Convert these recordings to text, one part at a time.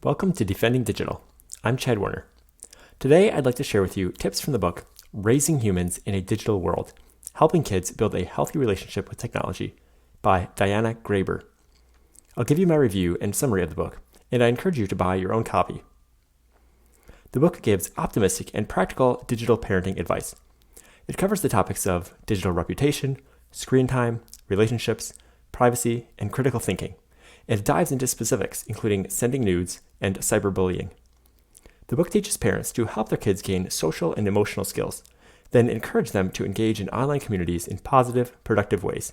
Welcome to Defending Digital. I'm Chad Warner. Today, I'd like to share with you tips from the book, Raising Humans in a Digital World, Helping Kids Build a Healthy Relationship with Technology by Diana Graeber. I'll give you my review and summary of the book, and I encourage you to buy your own copy. The book gives optimistic and practical digital parenting advice. It covers the topics of digital reputation, screen time, relationships, privacy, and critical thinking, and it dives into specifics including sending nudes and cyberbullying. The book teaches parents to help their kids gain social and emotional skills, then encourage them to engage in online communities in positive, productive ways.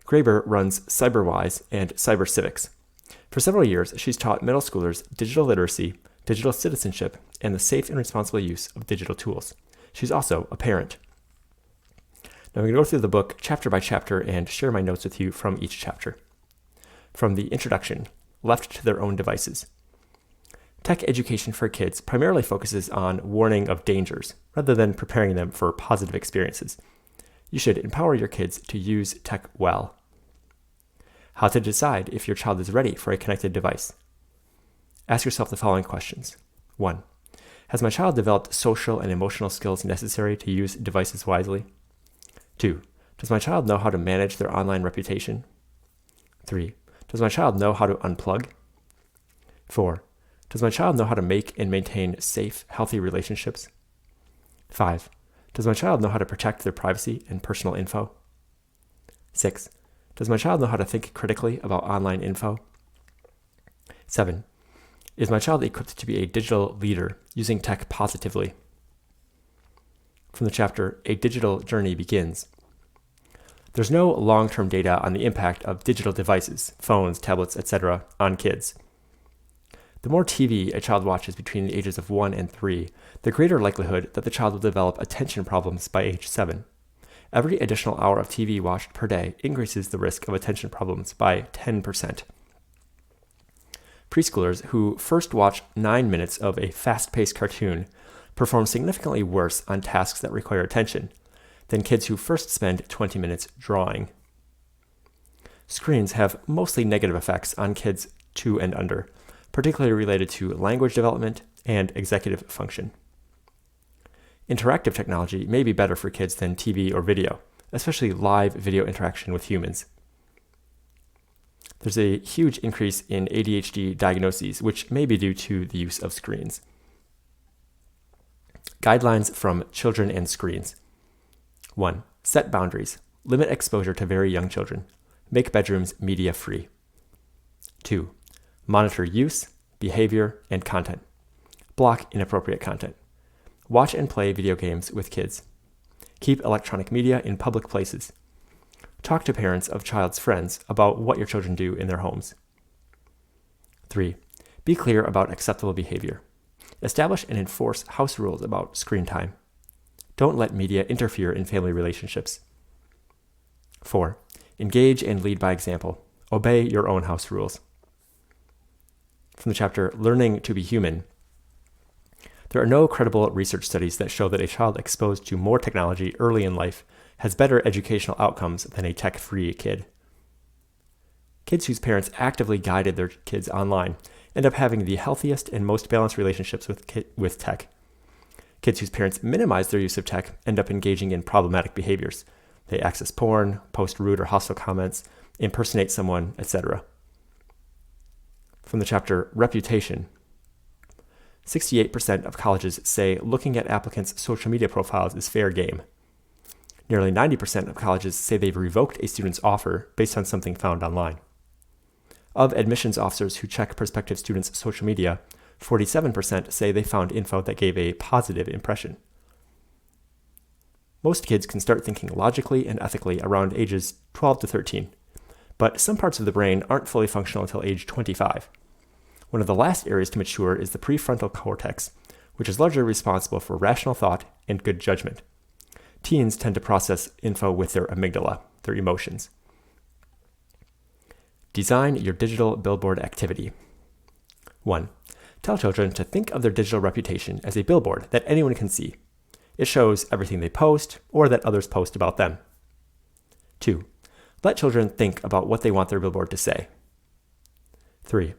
Graeber runs CyberWise and CyberCivics. For several years, she's taught middle schoolers digital literacy, digital citizenship, and the safe and responsible use of digital tools. She's also a parent. Now I'm going to go through the book chapter by chapter and share my notes with you from each chapter. From the introduction, left to their own devices. Tech education for kids primarily focuses on warning of dangers rather than preparing them for positive experiences. You should empower your kids to use tech well. How to decide if your child is ready for a connected device. Ask yourself the following questions. 1. Has my child developed social and emotional skills necessary to use devices wisely? 2. Does my child know how to manage their online reputation? 3. Does my child know how to unplug? 4. Does my child know how to make and maintain safe, healthy relationships? 5. Does my child know how to protect their privacy and personal info? 6. Does my child know how to think critically about online info? 7. Is my child equipped to be a digital leader using tech positively? From the chapter, A Digital Journey Begins. There's no long-term data on the impact of digital devices, phones, tablets, etc., on kids. The more TV a child watches between the ages of 1 and 3, the greater likelihood that the child will develop attention problems by age 7. Every additional hour of TV watched per day increases the risk of attention problems by 10%. Preschoolers who first watch 9 minutes of a fast-paced cartoon perform significantly worse on tasks that require attention than kids who first spend 20 minutes drawing. Screens have mostly negative effects on kids 2 and under, particularly related to language development and executive function. Interactive technology may be better for kids than TV or video, especially live video interaction with humans. There's a huge increase in ADHD diagnoses, which may be due to the use of screens. Guidelines from children and screens. 1. Set boundaries. Limit exposure to very young children. Make bedrooms media-free. 2. Monitor use, behavior, and content. Block inappropriate content. Watch and play video games with kids. Keep electronic media in public places. Talk to parents of child's friends about what your children do in their homes. 3. Be clear about acceptable behavior. Establish and enforce house rules about screen time. Don't let media interfere in family relationships. 4. Engage and lead by example. Obey your own house rules. From the chapter, Learning to be Human. There are no credible research studies that show that a child exposed to more technology early in life has better educational outcomes than a tech-free kid. Kids whose parents actively guided their kids online end up having the healthiest and most balanced relationships with tech. Kids whose parents minimize their use of tech end up engaging in problematic behaviors. They access porn, post rude or hostile comments, impersonate someone, etc. From the chapter, Reputation. 68% of colleges say looking at applicants' social media profiles is fair game. Nearly 90% of colleges say they've revoked a student's offer based on something found online. Of admissions officers who check prospective students' social media, 47% say they found info that gave a positive impression. Most kids can start thinking logically and ethically around ages 12 to 13, but some parts of the brain aren't fully functional until age 25. One of the last areas to mature is the prefrontal cortex, which is largely responsible for rational thought and good judgment. Teens tend to process info with their amygdala, their emotions. Design your digital billboard activity. 1. Tell children to think of their digital reputation as a billboard that anyone can see. It shows everything they post or that others post about them. 2. Let children think about what they want their billboard to say. 3.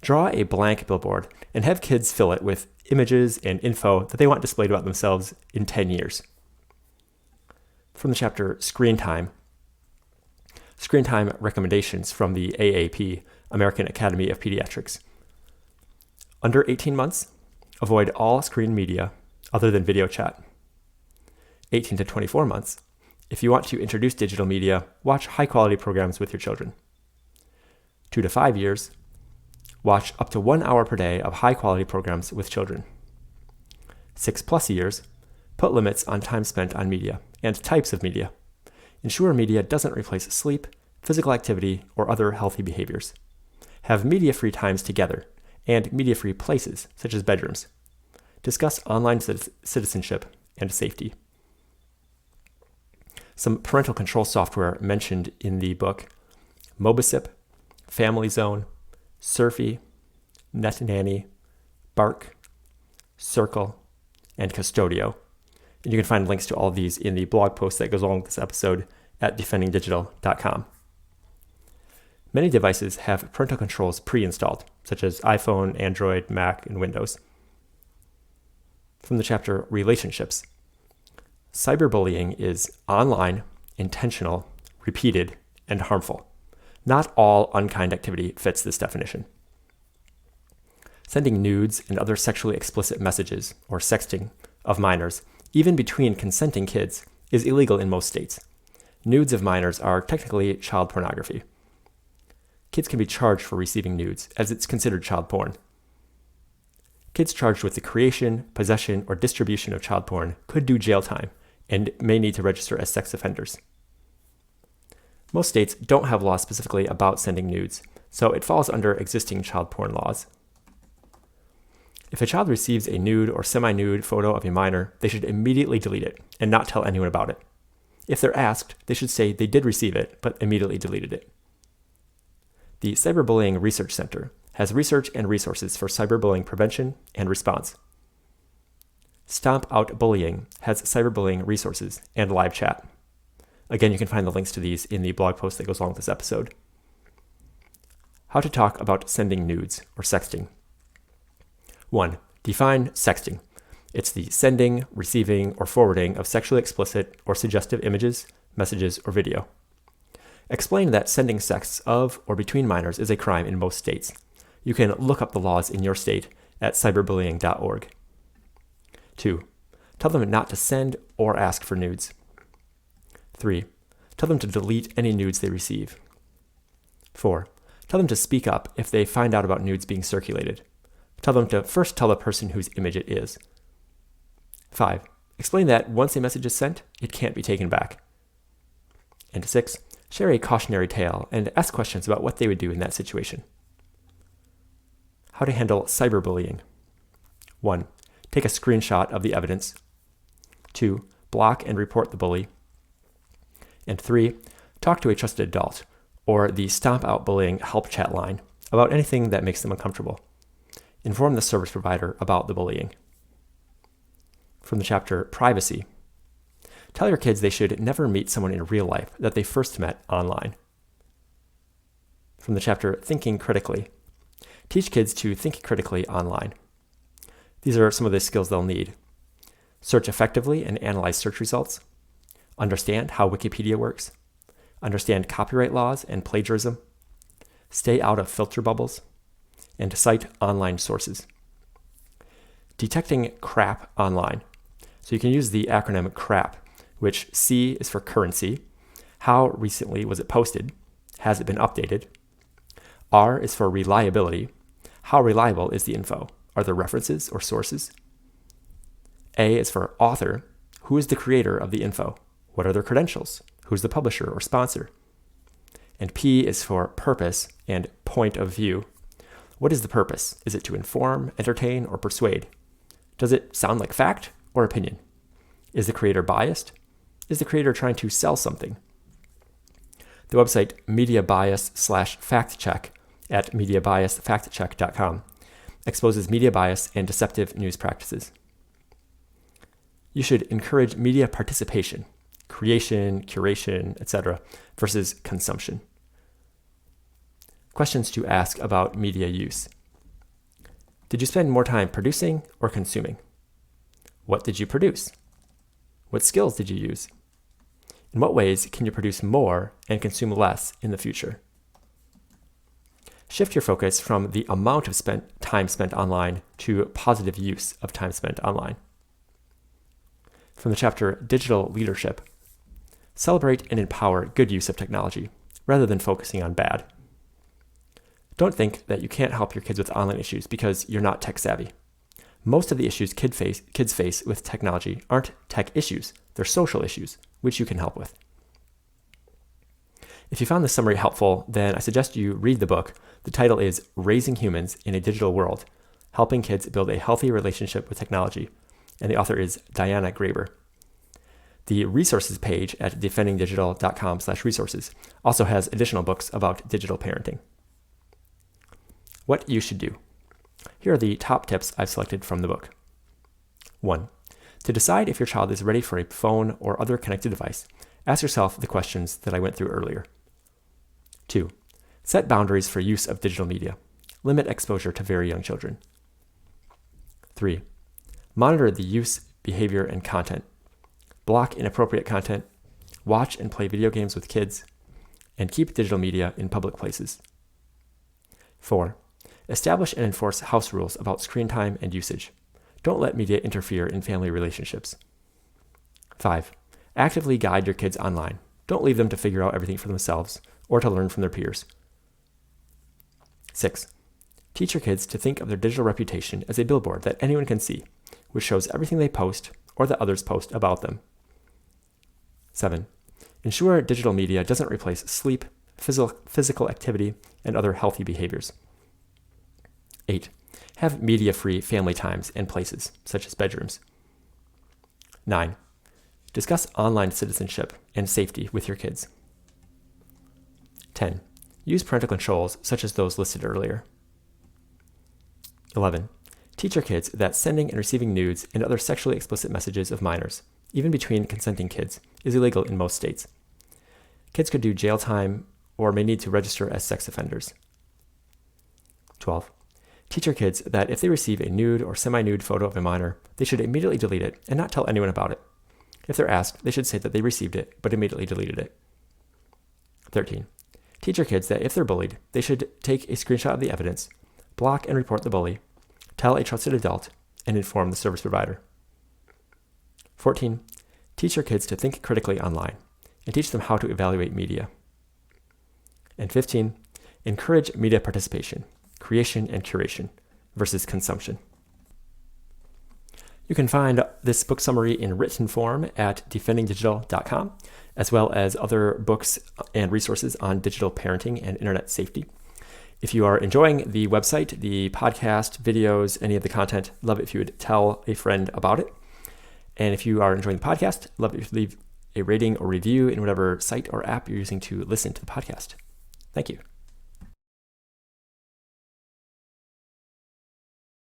Draw a blank billboard and have kids fill it with images and info that they want displayed about themselves in 10 years. From the chapter Screen Time recommendations from the AAP, American Academy of Pediatrics. Under 18 months, avoid all screen media other than video chat. 18 to 24 months, if you want to introduce digital media, watch high-quality programs with your children. 2 to 5 years, watch up to 1 hour per day of high-quality programs with children. 6+ years, put limits on time spent on media and types of media. Ensure media doesn't replace sleep, physical activity, or other healthy behaviors. Have media-free times together and media-free places, such as bedrooms. Discuss online citizenship and safety. Some parental control software mentioned in the book: Mobisip, Family Zone, Surfy, NetNanny, Bark, Circle, and Custodio. And you can find links to all of these in the blog post that goes along with this episode at defendingdigital.com. Many devices have parental controls pre-installed, such as iPhone, Android, Mac, and Windows. From the chapter Relationships. Cyberbullying is online, intentional, repeated, and harmful. Not all unkind activity fits this definition. Sending nudes and other sexually explicit messages, or sexting, of minors, even between consenting kids, is illegal in most states. Nudes of minors are technically child pornography. Kids can be charged for receiving nudes, as it's considered child porn. Kids charged with the creation, possession, or distribution of child porn could do jail time and may need to register as sex offenders. Most states don't have laws specifically about sending nudes, so it falls under existing child porn laws. If a child receives a nude or semi-nude photo of a minor, they should immediately delete it and not tell anyone about it. If they're asked, they should say they did receive it, but immediately deleted it. The Cyberbullying Research Center has research and resources for cyberbullying prevention and response. Stomp Out Bullying has cyberbullying resources and live chat. Again, you can find the links to these in the blog post that goes along with this episode. How to talk about sending nudes or sexting. 1. Define sexting. It's the sending, receiving, or forwarding of sexually explicit or suggestive images, messages, or video. Explain that sending sex of or between minors is a crime in most states. You can look up the laws in your state at cyberbullying.org. 2. Tell them not to send or ask for nudes. 3. Tell them to delete any nudes they receive. 4. Tell them to speak up if they find out about nudes being circulated. Tell them to first tell the person whose image it is. 5. Explain that once a message is sent, it can't be taken back. And 6. Share a cautionary tale and ask questions about what they would do in that situation. How to handle cyberbullying. 1. Take a screenshot of the evidence. 2. Block and report the bully. And 3. Talk to a trusted adult or the Stomp Out Bullying help chat line about anything that makes them uncomfortable. Inform the service provider about the bullying. From the chapter Privacy. Tell your kids they should never meet someone in real life that they first met online. From the chapter Thinking Critically. Teach kids to think critically online. These are some of the skills they'll need. Search effectively and analyze search results. Understand how Wikipedia works. Understand copyright laws and plagiarism. Stay out of filter bubbles. And cite online sources. Detecting crap online. So you can use the acronym CRAP, which C is for currency. How recently was it posted? Has it been updated? R is for reliability. How reliable is the info? Are there references or sources? A is for author. Who is the creator of the info? What are their credentials? Who's the publisher or sponsor? And P is for purpose and point of view. What is the purpose? Is it to inform, entertain, or persuade? Does it sound like fact or opinion? Is the creator biased? Is the creator trying to sell something? The website MediaBias/factcheck at MediaBiasFactCheck.com exposes media bias and deceptive news practices. You should encourage media participation, creation, curation, etc., versus consumption. Questions to ask about media use. Did you spend more time producing or consuming? What did you produce? What skills did you use? In what ways can you produce more and consume less in the future? Shift your focus from the amount of time spent online to positive use of time spent online. From the chapter Digital Leadership, celebrate and empower good use of technology rather than focusing on bad. Don't think that you can't help your kids with online issues because you're not tech savvy. Most of the issues kids face with technology aren't tech issues, they're social issues, which you can help with. If you found this summary helpful, then I suggest you read the book. The title is Raising Humans in a Digital World, Helping Kids Build a Healthy Relationship with Technology, and the author is Diana Graeber. The resources page at defendingdigital.com/resources also has additional books about digital parenting. What you should do. Here are the top tips I've selected from the book. 1. To decide if your child is ready for a phone or other connected device, ask yourself the questions that I went through earlier. 2. Set boundaries for use of digital media. Limit exposure to very young children. 3. Monitor the use, behavior, and content. Block inappropriate content. Watch and play video games with kids. And keep digital media in public places. 4. Establish and enforce house rules about screen time and usage. Don't let media interfere in family relationships. 5. Actively guide your kids online. Don't leave them to figure out everything for themselves or to learn from their peers. 6. Teach your kids to think of their digital reputation as a billboard that anyone can see, which shows everything they post or that others post about them. 7. Ensure digital media doesn't replace sleep, physical activity, and other healthy behaviors. 8. Have media-free family times and places, such as bedrooms. 9. Discuss online citizenship and safety with your kids. 10. Use parental controls, such as those listed earlier. 11. Teach your kids that sending and receiving nudes and other sexually explicit messages of minors, even between consenting kids, is illegal in most states. Kids could do jail time or may need to register as sex offenders. 12. Teach your kids that if they receive a nude or semi-nude photo of a minor, they should immediately delete it and not tell anyone about it. If they're asked, they should say that they received it, but immediately deleted it. 13. Teach your kids that if they're bullied, they should take a screenshot of the evidence, block and report the bully, tell a trusted adult, and inform the service provider. 14. Teach your kids to think critically online, and teach them how to evaluate media. And 15. Encourage media participation, creation and curation, versus consumption. You can find this book summary in written form at defendingdigital.com, as well as other books and resources on digital parenting and internet safety. If you are enjoying the website, the podcast, videos, any of the content, love it if you would tell a friend about it. And if you are enjoying the podcast, love it if you leave a rating or review in whatever site or app you're using to listen to the podcast. Thank you.